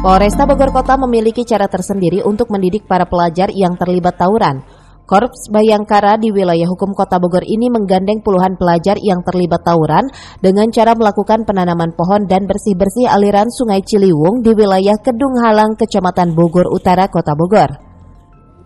Polresta Bogor Kota memiliki cara tersendiri untuk mendidik para pelajar yang terlibat tawuran. Korps Bayangkara di wilayah hukum Kota Bogor ini menggandeng puluhan pelajar yang terlibat tawuran dengan cara melakukan penanaman pohon dan bersih-bersih aliran Sungai Ciliwung di wilayah Kedung Halang, Kecamatan Bogor Utara, Kota Bogor.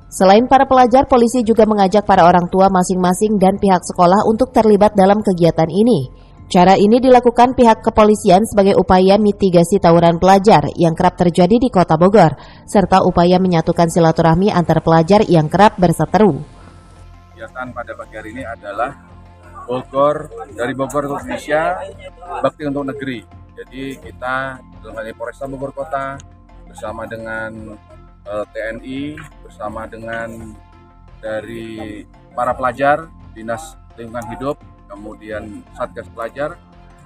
Selain para pelajar, polisi juga mengajak para orang tua masing-masing dan pihak sekolah untuk terlibat dalam kegiatan ini. Cara ini dilakukan pihak kepolisian sebagai upaya mitigasi tawuran pelajar yang kerap terjadi di Kota Bogor, serta upaya menyatukan silaturahmi antar pelajar yang kerap berseteru. Kegiatan pada pagi hari ini adalah dari Bogor untuk Indonesia, Bakti untuk Negeri. Jadi kita dalam hal ini Polresta Bogor Kota bersama dengan TNI, bersama dengan dari para pelajar, Dinas Lingkungan Hidup, kemudian Satgas Pelajar,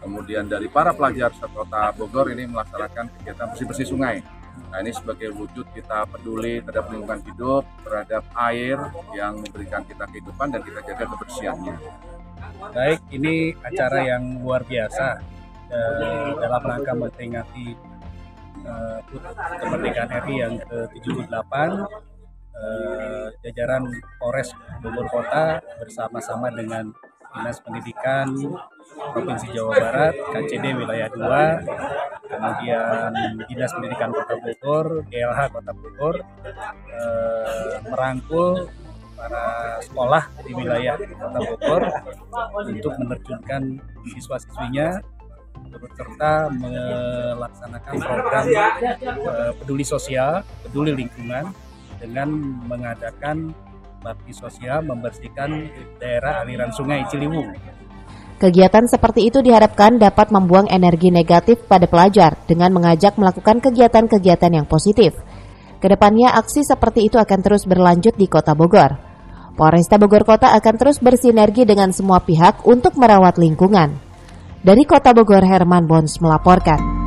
kemudian dari para pelajar Kota Bogor ini melaksanakan kegiatan bersih-bersih sungai. Nah, ini sebagai wujud kita peduli terhadap lingkungan hidup, terhadap air yang memberikan kita kehidupan dan kita jaga kebersihannya. Baik, ini acara yang luar biasa dalam rangka memperingati kemerdekaan RI yang ke-78. Jajaran Polres Bogor Kota bersama-sama dengan Dinas Pendidikan Provinsi Jawa Barat, KCD Wilayah 2, kemudian Dinas Pendidikan Kota Bogor, GLH Kota Bogor, merangkul para sekolah di wilayah Kota Bogor untuk menerjunkan siswa-siswinya turut serta melaksanakan program peduli sosial, peduli lingkungan dengan mengadakan bakti sosial membersihkan daerah aliran Sungai Ciliwung. Kegiatan seperti itu diharapkan dapat membuang energi negatif pada pelajar dengan mengajak melakukan kegiatan-kegiatan yang positif. Kedepannya aksi seperti itu akan terus berlanjut di Kota Bogor. Polresta Bogor Kota akan terus bersinergi dengan semua pihak untuk merawat lingkungan. Dari Kota Bogor, Herman Bons melaporkan.